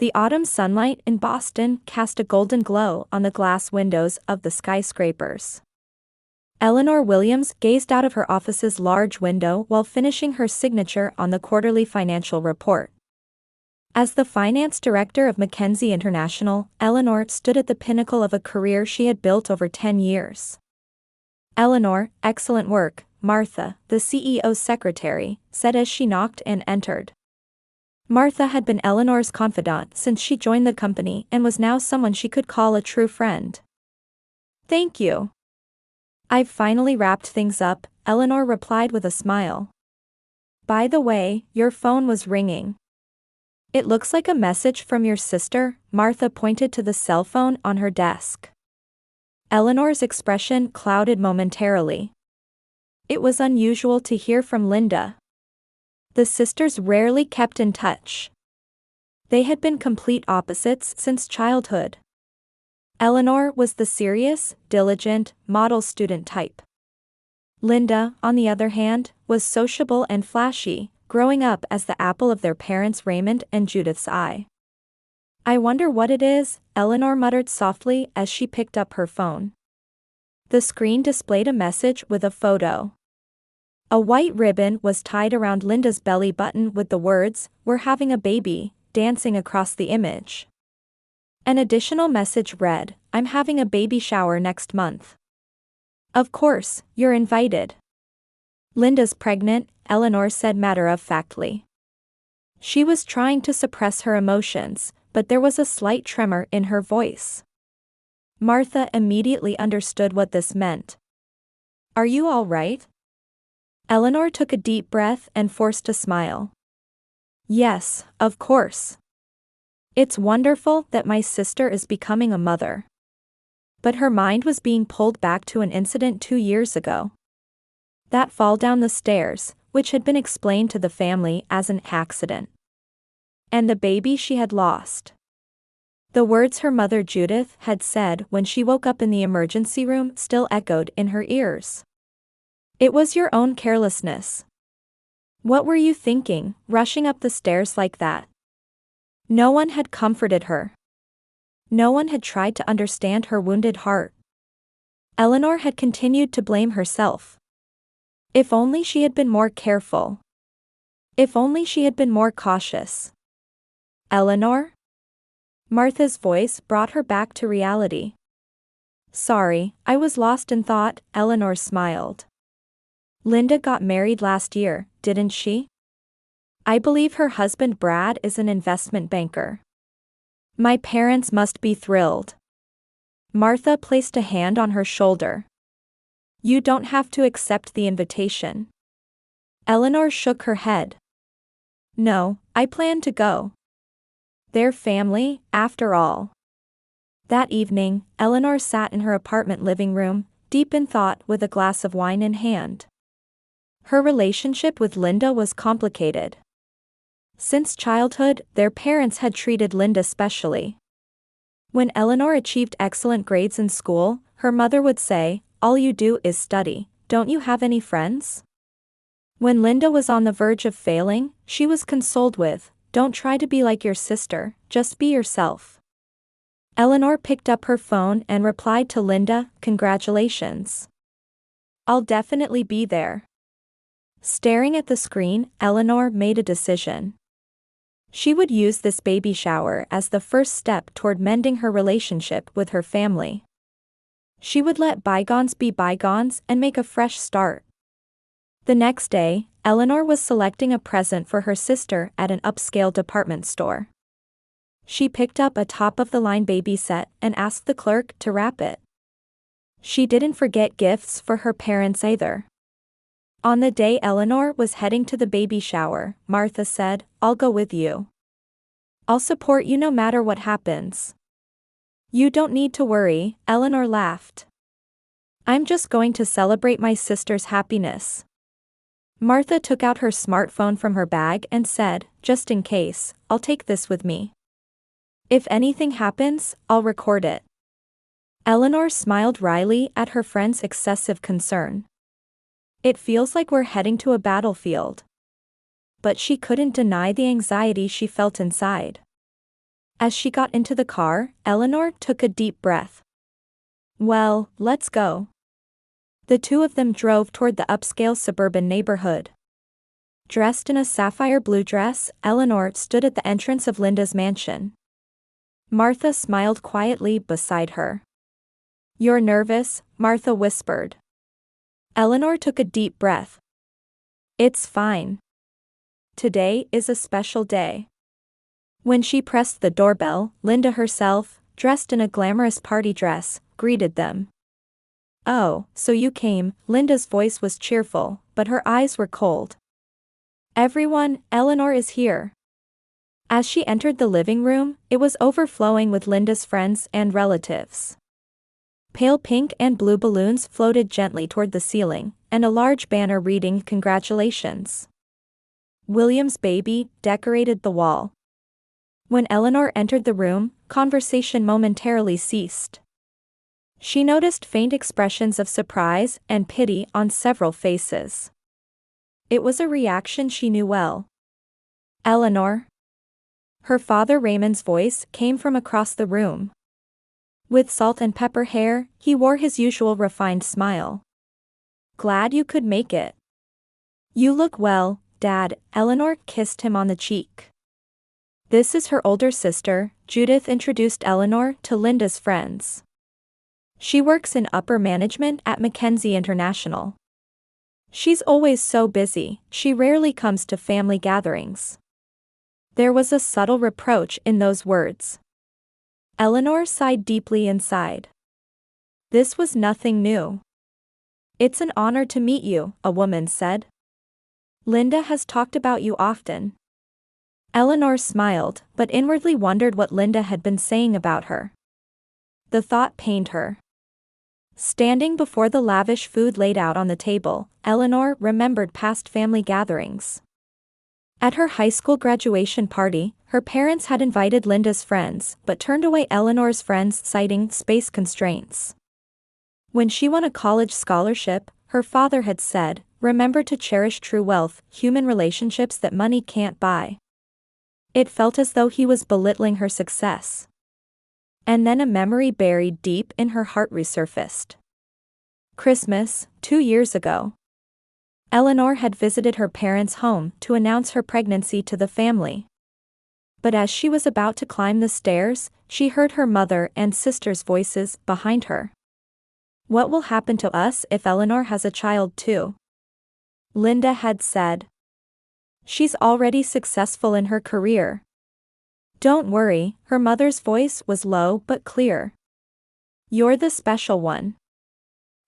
The autumn sunlight in Boston cast a golden glow on the glass windows of the skyscrapers. Eleanor Williams gazed out of her office's large window while finishing her signature on the quarterly financial report. As the finance director of McKinsey International, Eleanor stood at the pinnacle of a career she had built over 10 years. "Eleanor, excellent work," Martha, the CEO's secretary, said as she knocked and entered. Martha had been Eleanor's confidant since she joined the company and was now someone she could call a true friend. "Thank you. I've finally wrapped things up," Eleanor replied with a smile. "By the way, your phone was ringing." "It looks like a message from your sister," Martha pointed to the cell phone on her desk. Eleanor's expression clouded momentarily. It was unusual to hear from Linda. The sisters rarely kept in touch. They had been complete opposites since childhood. Eleanor was the serious, diligent, model student type. Linda, on the other hand, was sociable and flashy, growing up as the apple of their parents' Raymond and Judith's eye. "I wonder what it is," Eleanor muttered softly as she picked up her phone. The screen displayed a message with a photo. A white ribbon was tied around Linda's belly button with the words, "We're having a baby," dancing across the image. An additional message read, "I'm having a baby shower next month. Of course, you're invited." "Linda's pregnant," Eleanor said matter-of-factly. She was trying to suppress her emotions, but there was a slight tremor in her voice. Martha immediately understood what this meant. "Are you all right?" Eleanor took a deep breath and forced a smile. "Yes, of course. It's wonderful that my sister is becoming a mother." But her mind was being pulled back to an incident 2 years ago. That fall down the stairs, which had been explained to the family as an accident. And the baby she had lost. The words her mother Judith had said when she woke up in the emergency room still echoed in her ears. "It was your own carelessness. What were you thinking, rushing up the stairs like that?" No one had comforted her. No one had tried to understand her wounded heart. Eleanor had continued to blame herself. If only she had been more careful. If only she had been more cautious. "Eleanor?" Martha's voice brought her back to reality. "Sorry, I was lost in thought," Eleanor smiled. "Linda got married last year, didn't she? I believe her husband Brad is an investment banker. My parents must be thrilled." Martha placed a hand on her shoulder. "You don't have to accept the invitation." Eleanor shook her head. "No, I plan to go. They're family, after all." That evening, Eleanor sat in her apartment living room, deep in thought with a glass of wine in hand. Her relationship with Linda was complicated. Since childhood, their parents had treated Linda specially. When Eleanor achieved excellent grades in school, her mother would say, "All you do is study, don't you have any friends?" When Linda was on the verge of failing, she was consoled with, "Don't try to be like your sister, just be yourself." Eleanor picked up her phone and replied to Linda, "Congratulations. I'll definitely be there." Staring at the screen, Eleanor made a decision. She would use this baby shower as the first step toward mending her relationship with her family. She would let bygones be bygones and make a fresh start. The next day, Eleanor was selecting a present for her sister at an upscale department store. She picked up a top-of-the-line baby set and asked the clerk to wrap it. She didn't forget gifts for her parents either. On the day Eleanor was heading to the baby shower, Martha said, "I'll go with you. I'll support you no matter what happens." "You don't need to worry," Eleanor laughed. "I'm just going to celebrate my sister's happiness." Martha took out her smartphone from her bag and said, "Just in case, I'll take this with me. If anything happens, I'll record it." Eleanor smiled wryly at her friend's excessive concern. "It feels like we're heading to a battlefield." But she couldn't deny the anxiety she felt inside. As she got into the car, Eleanor took a deep breath. Well, let's go. The two of them drove toward the upscale suburban neighborhood. Dressed in a sapphire blue dress, Eleanor stood at the entrance of Linda's mansion. Martha smiled quietly beside her. "You're nervous," Martha whispered. Eleanor took a deep breath. "It's fine. Today is a special day." When she pressed the doorbell, Linda herself, dressed in a glamorous party dress, greeted them. "Oh, so you came," Linda's voice was cheerful, but her eyes were cold. "Everyone, Eleanor is here." As she entered the living room, it was overflowing with Linda's friends and relatives. Pale pink and blue balloons floated gently toward the ceiling, and a large banner reading "Congratulations, William's baby" decorated the wall. When Eleanor entered the room, conversation momentarily ceased. She noticed faint expressions of surprise and pity on several faces. It was a reaction she knew well. "Eleanor?" Her father Raymond's voice came from across the room. With salt and pepper hair, he wore his usual refined smile. "Glad you could make it." "You look well, Dad," Eleanor kissed him on the cheek. This is her older sister, Judith introduced Eleanor to Linda's friends. She works in upper management at Mackenzie International. She's always so busy, she rarely comes to family gatherings. There was a subtle reproach in those words. Eleanor sighed deeply inside. This was nothing new. "It's an honor to meet you," a woman said. "Linda has talked about you often." Eleanor smiled, but inwardly wondered what Linda had been saying about her. The thought pained her. Standing before the lavish food laid out on the table, Eleanor remembered past family gatherings. At her high school graduation party, her parents had invited Linda's friends, but turned away Eleanor's friends citing space constraints. When she won a college scholarship, her father had said, "Remember to cherish true wealth, human relationships that money can't buy." It felt as though he was belittling her success. And then a memory buried deep in her heart resurfaced. Christmas, 2 years ago. Eleanor had visited her parents' home to announce her pregnancy to the family. But as she was about to climb the stairs, she heard her mother and sister's voices behind her. "What will happen to us if Eleanor has a child too?" Linda had said. "She's already successful in her career." "Don't worry," her mother's voice was low but clear. "You're the special one."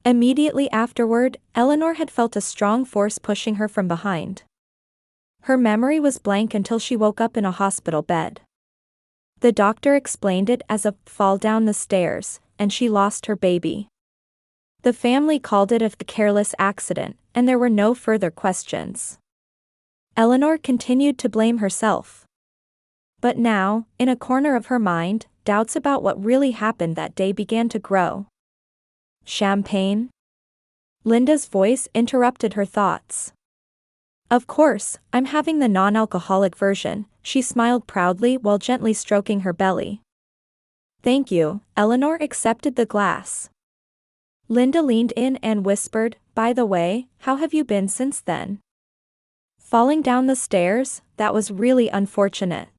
Immediately afterward, Eleanor had felt a strong force pushing her from behind. Her memory was blank until she woke up in a hospital bed. The doctor explained it as a fall down the stairs, and she lost her baby. The family called it a careless accident, and there were no further questions. Eleanor continued to blame herself. But now, in a corner of her mind, doubts about what really happened that day began to grow. "Champagne?" Linda's voice interrupted her thoughts. "Of course, I'm having the non-alcoholic version," she smiled proudly while gently stroking her belly. "Thank you," Eleanor accepted the glass. Linda leaned in and whispered, "By the way, how have you been since then?" "Falling down the stairs, that was really unfortunate."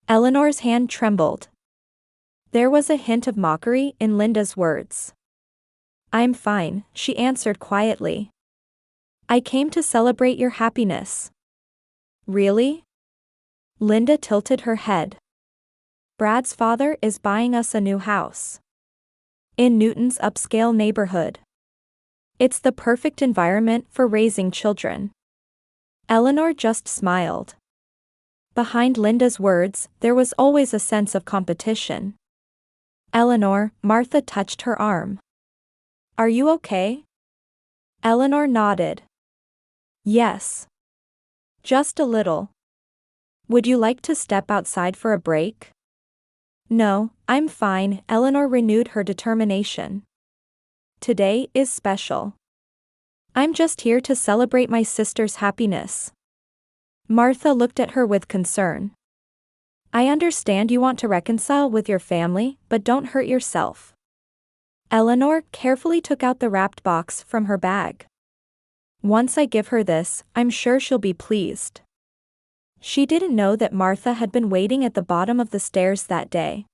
Eleanor's hand trembled. There was a hint of mockery in Linda's words. "I'm fine," she answered quietly. "I came to celebrate your happiness." "Really?" Linda tilted her head. "Brad's father is buying us a new house in Newton's upscale neighborhood. It's the perfect environment for raising children." Eleanor just smiled. Behind Linda's words, there was always a sense of competition. "Eleanor," Martha touched her arm. "Are you okay?" Eleanor nodded. "Yes. Just a little. Would you like to step outside for a break?" "No, I'm fine," Eleanor renewed her determination. "Today is special. I'm just here to celebrate my sister's happiness." Martha looked at her with concern. I understand you want to reconcile with your family, but don't hurt yourself. Eleanor carefully took out the wrapped box from her bag. Once I give her this, I'm sure she'll be pleased. She didn't know that Martha had been waiting at the bottom of the stairs that day.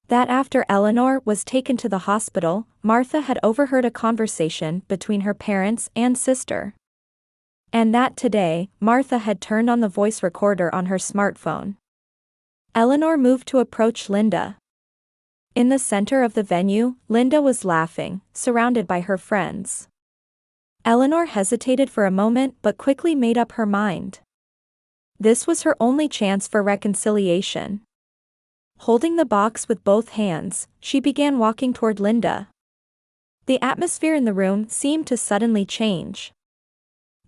That after Eleanor was taken to the hospital, Martha had overheard a conversation between her parents and sister. And that today, Martha had turned on the voice recorder on her smartphone. Eleanor moved to approach Linda. In the center of the venue, Linda was laughing, surrounded by her friends. Eleanor hesitated for a moment but quickly made up her mind. This was her only chance for reconciliation. Holding the box with both hands, she began walking toward Linda. The atmosphere in the room seemed to suddenly change.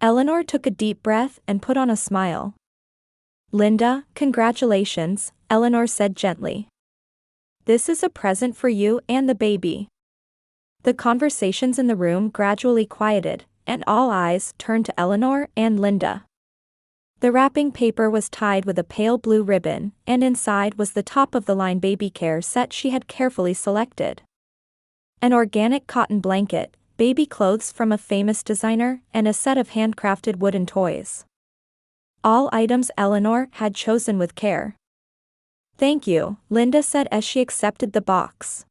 Eleanor took a deep breath and put on a smile. Linda, congratulations, Eleanor said gently. This is a present for you and the baby. The conversations in the room gradually quieted, and all eyes turned to Eleanor and Linda. The wrapping paper was tied with a pale blue ribbon, and inside was the top-of-the-line baby care set she had carefully selected. An organic cotton blanket, baby clothes from a famous designer, and a set of handcrafted wooden toys. All items Eleanor had chosen with care. Thank you, Linda said as she accepted the box.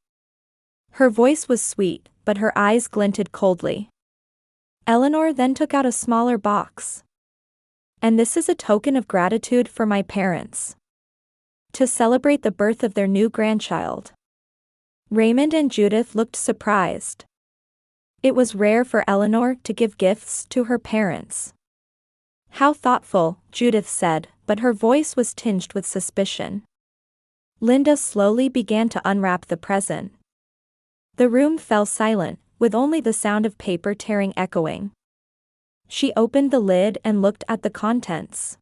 Her voice was sweet, but her eyes glinted coldly. Eleanor then took out a smaller box. And this is a token of gratitude for my parents. To celebrate the birth of their new grandchild. Raymond and Judith looked surprised. It was rare for Eleanor to give gifts to her parents. How thoughtful, Judith said, but her voice was tinged with suspicion. Linda slowly began to unwrap the present. The room fell silent, with only the sound of paper tearing echoing. She opened the lid and looked at the contents.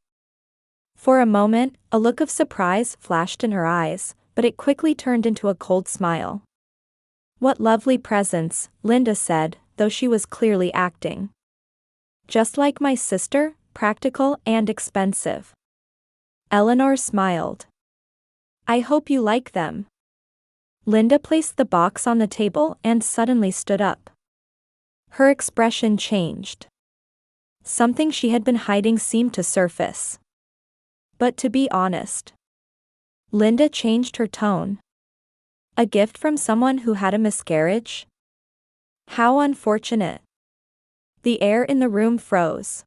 For a moment, a look of surprise flashed in her eyes, but it quickly turned into a cold smile. What lovely presents, Linda said, though she was clearly acting. Just like my sister, practical and expensive. Eleanor smiled. I hope you like them. Linda placed the box on the table and suddenly stood up. Her expression changed. Something she had been hiding seemed to surface. But to be honest, Linda changed her tone. A gift from someone who had a miscarriage? How unfortunate. The air in the room froze.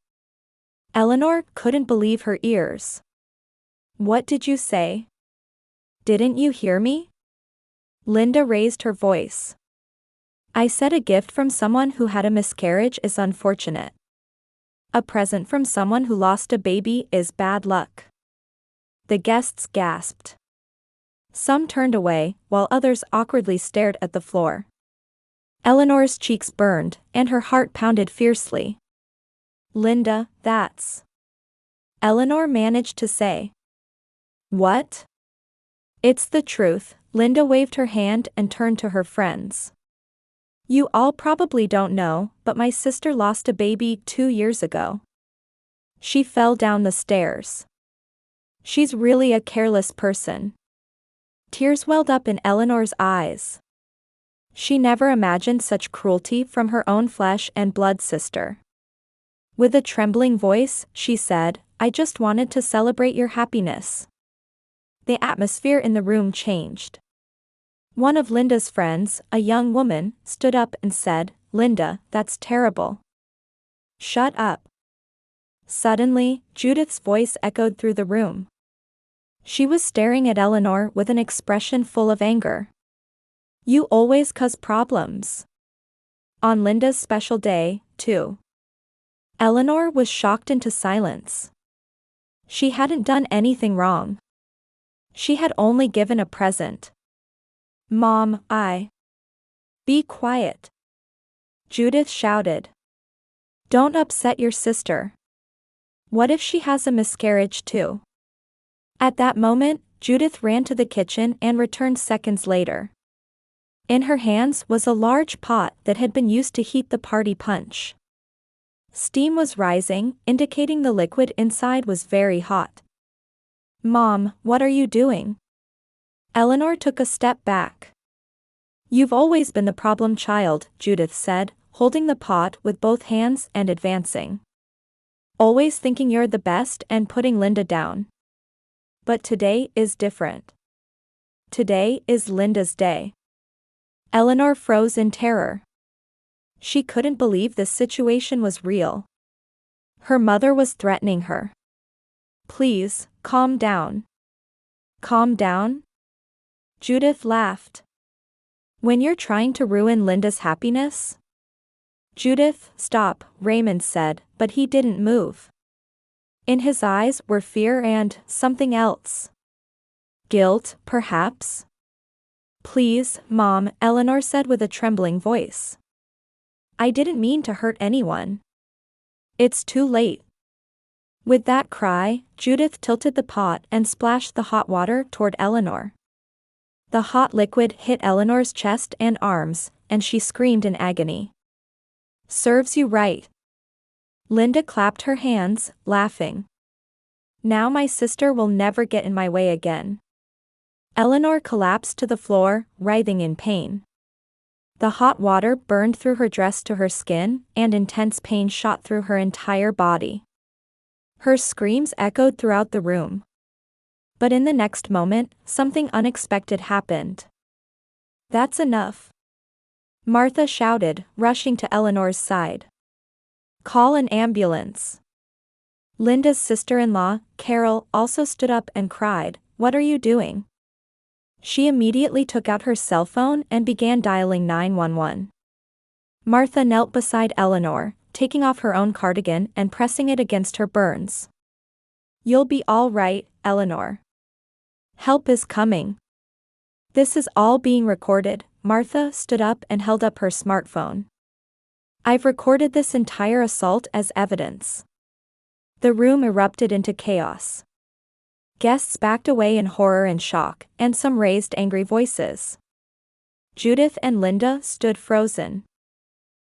Eleanor couldn't believe her ears. What did you say? Didn't you hear me? Linda raised her voice. I said a gift from someone who had a miscarriage is unfortunate. A present from someone who lost a baby is bad luck. The guests gasped. Some turned away, while others awkwardly stared at the floor. Eleanor's cheeks burned, and her heart pounded fiercely. Linda, that's... Eleanor managed to say. What? It's the truth, Linda waved her hand and turned to her friends. You all probably don't know, but my sister lost a baby 2 years ago. She fell down the stairs. She's really a careless person. Tears welled up in Eleanor's eyes. She never imagined such cruelty from her own flesh and blood sister. With a trembling voice, she said, I just wanted to celebrate your happiness. The atmosphere in the room changed. One of Linda's friends, a young woman, stood up and said, Linda, that's terrible. Shut up. Suddenly, Judith's voice echoed through the room. She was staring at Eleanor with an expression full of anger. You always cause problems. On Linda's special day, too. Eleanor was shocked into silence. She hadn't done anything wrong. She had only given a present. Mom, Be quiet. Judith shouted. Don't upset your sister. What if she has a miscarriage too? At that moment, Judith ran to the kitchen and returned seconds later. In her hands was a large pot that had been used to heat the party punch. Steam was rising, indicating the liquid inside was very hot. Mom, what are you doing? Eleanor took a step back. You've always been the problem child, Judith said, holding the pot with both hands and advancing. Always thinking you're the best and putting Linda down. But today is different. Today is Linda's day. Eleanor froze in terror. She couldn't believe this situation was real. Her mother was threatening her. Please, calm down. Calm down? Judith laughed. When you're trying to ruin Linda's happiness? Judith, stop, Raymond said, but he didn't move. In his eyes were fear and something else. Guilt, perhaps? Please, Mom, Eleanor said with a trembling voice. I didn't mean to hurt anyone. It's too late. With that cry, Judith tilted the pot and splashed the hot water toward Eleanor. The hot liquid hit Eleanor's chest and arms, and she screamed in agony. Serves you right. Linda clapped her hands, laughing. Now my sister will never get in my way again. Eleanor collapsed to the floor, writhing in pain. The hot water burned through her dress to her skin, and intense pain shot through her entire body. Her screams echoed throughout the room. But in the next moment, something unexpected happened. That's enough. Martha shouted, rushing to Eleanor's side. Call an ambulance. Linda's sister-in-law, Carol, also stood up and cried, What are you doing? She immediately took out her cell phone and began dialing 911. Martha knelt beside Eleanor, taking off her own cardigan and pressing it against her burns. You'll be all right, Eleanor. Help is coming. This is all being recorded. Martha stood up and held up her smartphone. I've recorded this entire assault as evidence. The room erupted into chaos. Guests backed away in horror and shock, and some raised angry voices. Judith and Linda stood frozen.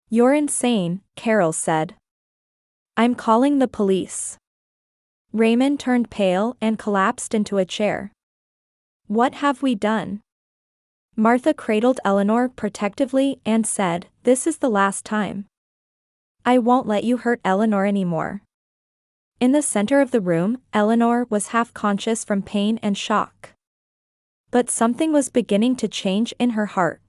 You're insane, Carol said. I'm calling the police. Raymond turned pale and collapsed into a chair. What have we done? Martha cradled Eleanor protectively and said, This is the last time. I won't let you hurt Eleanor anymore. In the center of the room, Eleanor was half conscious from pain and shock. But something was beginning to change in her heart.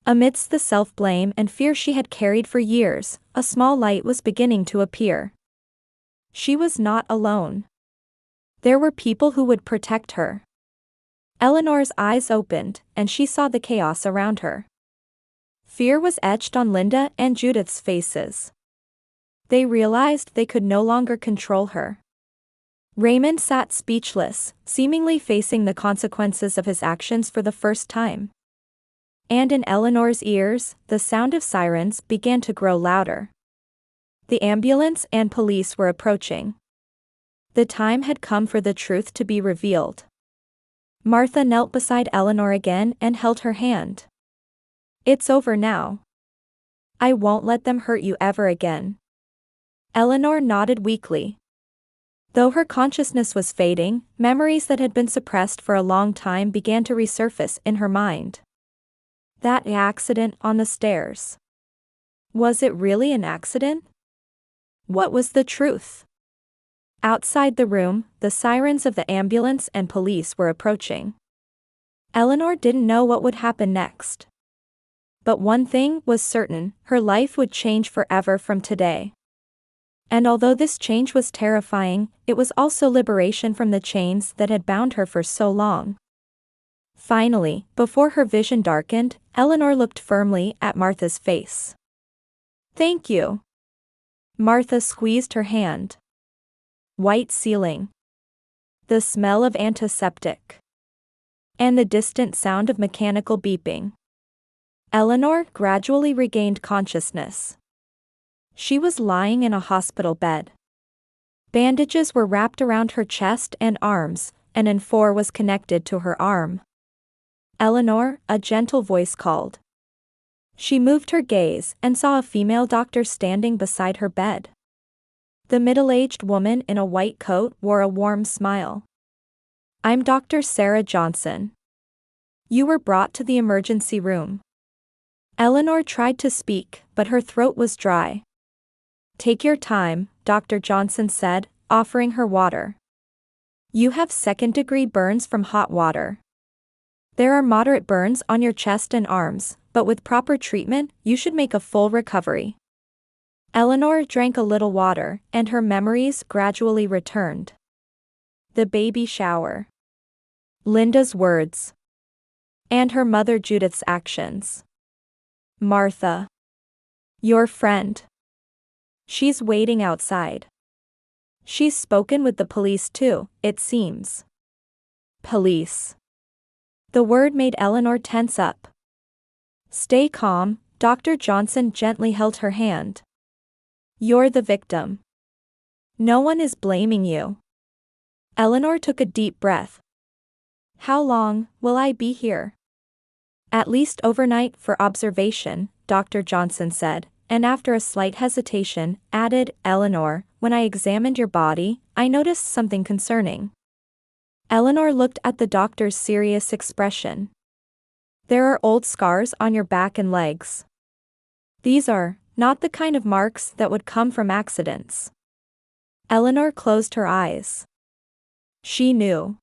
Amidst the self-blame and fear she had carried for years, a small light was beginning to appear. She was not alone. There were people who would protect her. Eleanor's eyes opened, and she saw the chaos around her. Fear was etched on Linda and Judith's faces. They realized they could no longer control her. Raymond sat speechless, seemingly facing the consequences of his actions for the first time. And in Eleanor's ears, the sound of sirens began to grow louder. The ambulance and police were approaching. The time had come for the truth to be revealed. Martha knelt beside Eleanor again and held her hand. It's over now. I won't let them hurt you ever again. Eleanor nodded weakly. Though her consciousness was fading, memories that had been suppressed for a long time began to resurface in her mind. That accident on the stairs. Was it really an accident? What was the truth? Outside the room, the sirens of the ambulance and police were approaching. Eleanor didn't know what would happen next. But one thing was certain, her life would change forever from today. And although this change was terrifying, it was also liberation from the chains that had bound her for so long. Finally, before her vision darkened, Eleanor looked firmly at Martha's face. Thank you. Martha squeezed her hand. White ceiling. The smell of antiseptic. And the distant sound of mechanical beeping. Eleanor gradually regained consciousness. She was lying in a hospital bed. Bandages were wrapped around her chest and arms, and an N4 was connected to her arm. Eleanor, a gentle voice called. She moved her gaze and saw a female doctor standing beside her bed. The middle-aged woman in a white coat wore a warm smile. I'm Dr. Sarah Johnson. You were brought to the emergency room. Eleanor tried to speak, but her throat was dry. Take your time, Dr. Johnson said, offering her water. You have second-degree burns from hot water. There are moderate burns on your chest and arms, but with proper treatment, you should make a full recovery. Eleanor drank a little water, and her memories gradually returned. The baby shower. Linda's words. And her mother Judith's actions. Martha. Your friend. She's waiting outside. She's spoken with the police too, it seems. Police. The word made Eleanor tense up. Stay calm, Dr. Johnson gently held her hand. You're the victim. No one is blaming you. Eleanor took a deep breath. How long will I be here? At least overnight for observation, Dr. Johnson said, and after a slight hesitation, added, Eleanor, when I examined your body, I noticed something concerning. Eleanor looked at the doctor's serious expression. There are old scars on your back and legs. These are not the kind of marks that would come from accidents. Eleanor closed her eyes. She knew.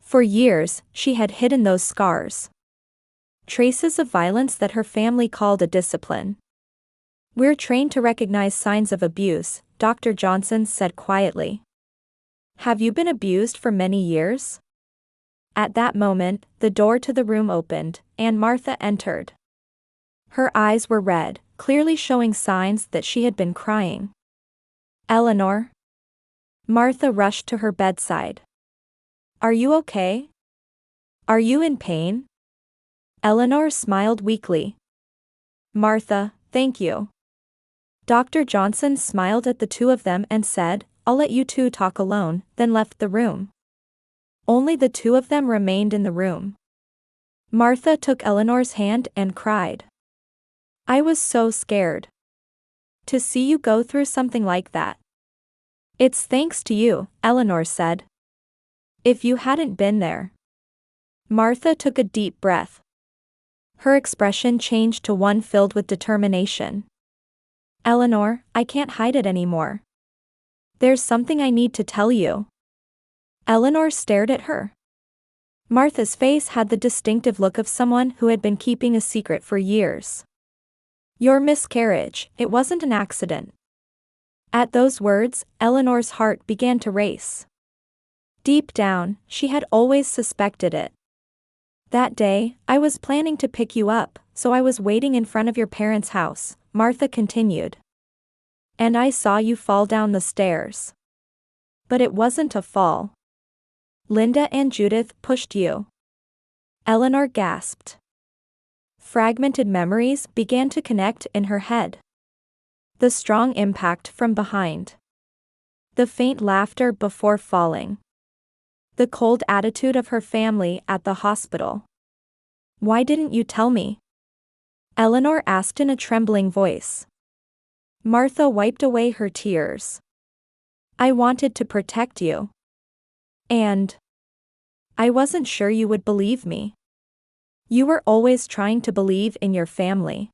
For years, she had hidden those scars. Traces of violence that her family called a discipline. We're trained to recognize signs of abuse, Dr. Johnson said quietly. Have you been abused for many years? At that moment, the door to the room opened, and Martha entered. Her eyes were red, clearly showing signs that she had been crying. Eleanor? Martha rushed to her bedside. Are you okay? Are you in pain? Eleanor smiled weakly. Martha, thank you. Dr. Johnson smiled at the two of them and said, I'll let you two talk alone, then left the room. Only the two of them remained in the room. Martha took Eleanor's hand and cried. I was so scared. To see you go through something like that. It's thanks to you, Eleanor said. If you hadn't been there. Martha took a deep breath. Her expression changed to one filled with determination. Eleanor, I can't hide it anymore. There's something I need to tell you. Eleanor stared at her. Martha's face had the distinctive look of someone who had been keeping a secret for years. Your miscarriage, it wasn't an accident. At those words, Eleanor's heart began to race. Deep down, she had always suspected it. That day, I was planning to pick you up, so I was waiting in front of your parents' house, Martha continued. And I saw you fall down the stairs. But it wasn't a fall. Linda and Judith pushed you. Eleanor gasped. Fragmented memories began to connect in her head. The strong impact from behind. The faint laughter before falling. The cold attitude of her family at the hospital. Why didn't you tell me? Eleanor asked in a trembling voice. Martha wiped away her tears. I wanted to protect you. And I wasn't sure you would believe me. You were always trying to believe in your family.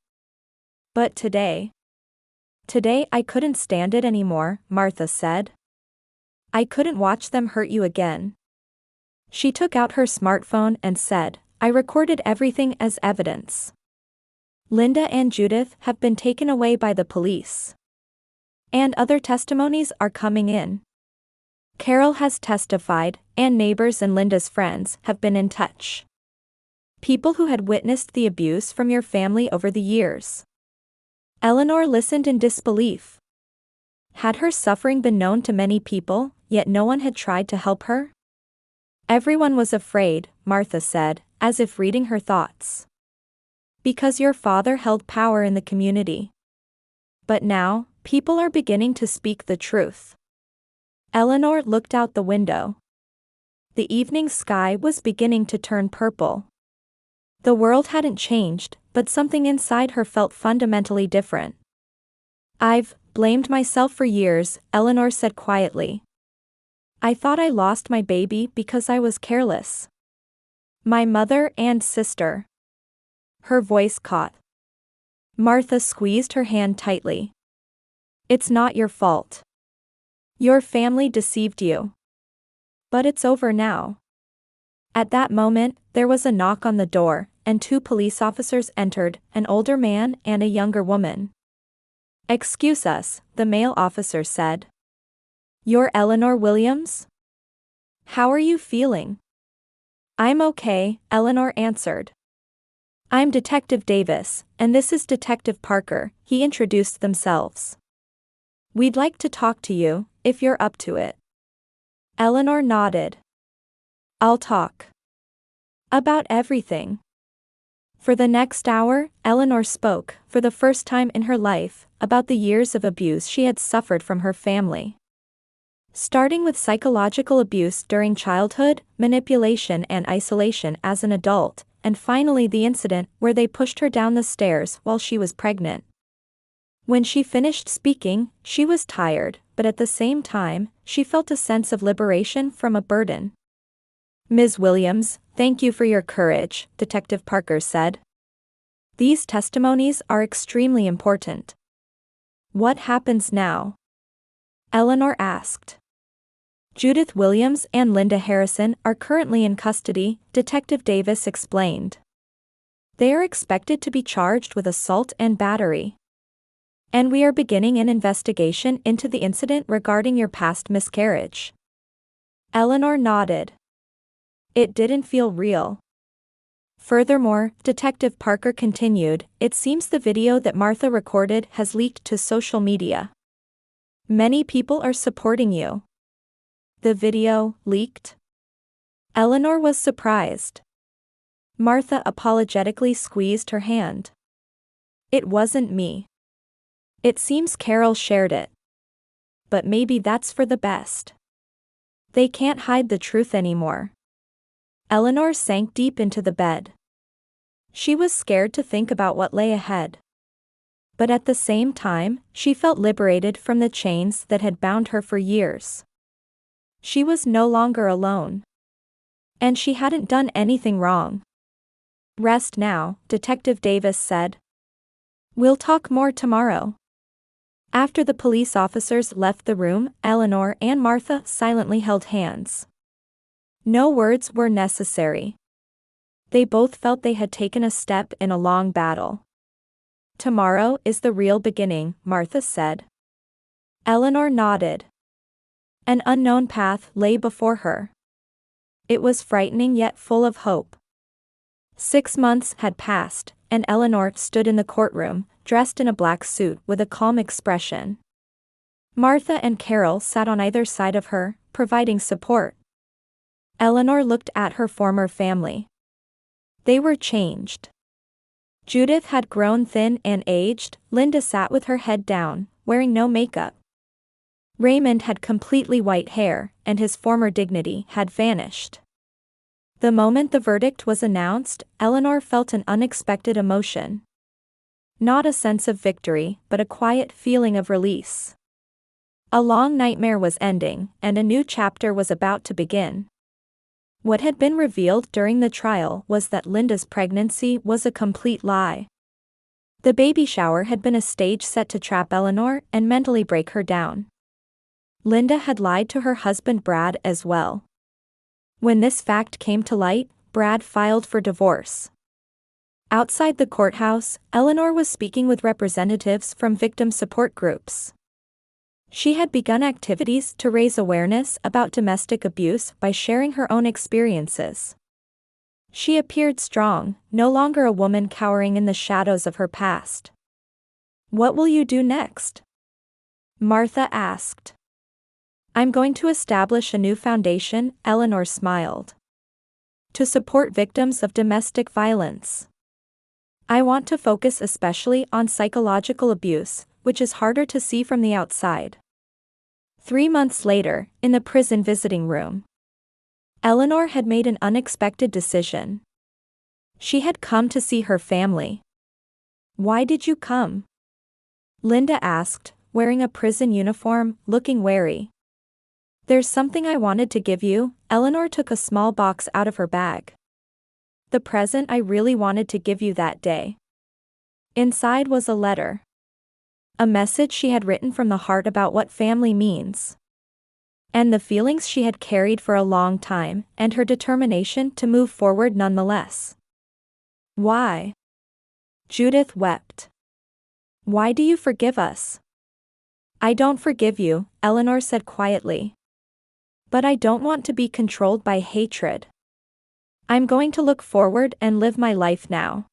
But today I couldn't stand it anymore, Martha said. I couldn't watch them hurt you again. She took out her smartphone and said, I recorded everything as evidence. Linda and Judith have been taken away by the police. And other testimonies are coming in. Carol has testified, and neighbors and Linda's friends have been in touch. People who had witnessed the abuse from your family over the years. Eleanor listened in disbelief. Had her suffering been known to many people, yet no one had tried to help her? Everyone was afraid, Martha said, as if reading her thoughts. Because your father held power in the community. But now, people are beginning to speak the truth. Eleanor looked out the window. The evening sky was beginning to turn purple. The world hadn't changed, but something inside her felt fundamentally different. I've blamed myself for years, Eleanor said quietly. I thought I lost my baby because I was careless. My mother and sister. Her voice caught. Martha squeezed her hand tightly. It's not your fault. Your family deceived you. But it's over now. At that moment, there was a knock on the door, and two police officers entered, an older man and a younger woman. Excuse us, the male officer said. You're Eleanor Williams? How are you feeling? I'm okay, Eleanor answered. I'm Detective Davis, and this is Detective Parker, he introduced themselves. We'd like to talk to you, if you're up to it. Eleanor nodded. I'll talk. About everything. For the next hour, Eleanor spoke, for the first time in her life, about the years of abuse she had suffered from her family. Starting with psychological abuse during childhood, manipulation and isolation as an adult, and finally the incident where they pushed her down the stairs while she was pregnant. When she finished speaking, she was tired, but at the same time, she felt a sense of liberation from a burden. Ms. Williams, thank you for your courage, Detective Parker said. These testimonies are extremely important. What happens now? Eleanor asked. Judith Williams and Linda Harrison are currently in custody, Detective Davis explained. They are expected to be charged with assault and battery. And we are beginning an investigation into the incident regarding your past miscarriage. Eleanor nodded. It didn't feel real. Furthermore, Detective Parker continued, it seems the video that Martha recorded has leaked to social media. Many people are supporting you. The video leaked? Eleanor was surprised. Martha apologetically squeezed her hand. It wasn't me. It seems Carol shared it. But maybe that's for the best. They can't hide the truth anymore. Eleanor sank deep into the bed. She was scared to think about what lay ahead. But at the same time, she felt liberated from the chains that had bound her for years. She was no longer alone. And she hadn't done anything wrong. Rest now, Detective Davis said. We'll talk more tomorrow. After the police officers left the room, Eleanor and Martha silently held hands. No words were necessary. They both felt they had taken a step in a long battle. Tomorrow is the real beginning, Martha said. Eleanor nodded. An unknown path lay before her. It was frightening yet full of hope. 6 months had passed, and Eleanor stood in the courtroom, dressed in a black suit with a calm expression. Martha and Carol sat on either side of her, providing support. Eleanor looked at her former family. They were changed. Judith had grown thin and aged, Linda sat with her head down, wearing no makeup. Raymond had completely white hair, and his former dignity had vanished. The moment the verdict was announced, Eleanor felt an unexpected emotion. Not a sense of victory, but a quiet feeling of release. A long nightmare was ending, and a new chapter was about to begin. What had been revealed during the trial was that Linda's pregnancy was a complete lie. The baby shower had been a stage set to trap Eleanor and mentally break her down. Linda had lied to her husband Brad as well. When this fact came to light, Brad filed for divorce. Outside the courthouse, Eleanor was speaking with representatives from victim support groups. She had begun activities to raise awareness about domestic abuse by sharing her own experiences. She appeared strong, no longer a woman cowering in the shadows of her past. What will you do next? Martha asked. I'm going to establish a new foundation, Eleanor smiled. To support victims of domestic violence. I want to focus especially on psychological abuse, which is harder to see from the outside. 3 months later, in the prison visiting room, Eleanor had made an unexpected decision. She had come to see her family. Why did you come? Linda asked, wearing a prison uniform, looking wary. There's something I wanted to give you. Eleanor took a small box out of her bag. The present I really wanted to give you that day. Inside was a letter. A message she had written from the heart about what family means. And the feelings she had carried for a long time, and her determination to move forward nonetheless. Why? Judith wept. Why do you forgive us? I don't forgive you, Eleanor said quietly. But I don't want to be controlled by hatred. I'm going to look forward and live my life now.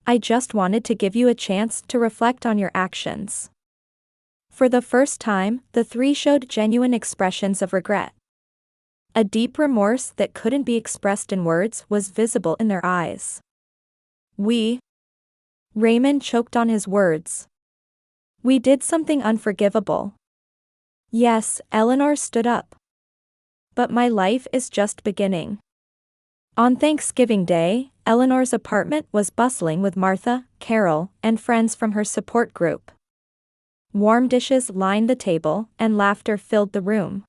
I just wanted to give you a chance to reflect on your actions. For the first time, the three showed genuine expressions of regret. A deep remorse that couldn't be expressed in words was visible in their eyes. Raymond choked on his words. We did something unforgivable. Yes, Eleanor stood up. But my life is just beginning. On Thanksgiving Day, Eleanor's apartment was bustling with Martha, Carol, and friends from her support group. Warm dishes lined the table, and laughter filled the room.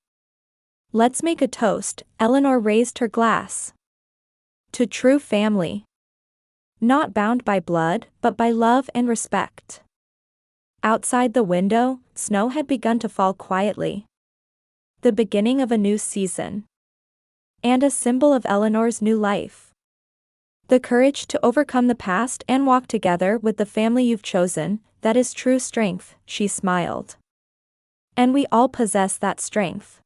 Let's make a toast, Eleanor raised her glass. To true family. Not bound by blood, but by love and respect. Outside the window, snow had begun to fall quietly. The beginning of a new season. And a symbol of Eleanor's new life. The courage to overcome the past and walk together with the family you've chosen, that is true strength, she smiled. And we all possess that strength.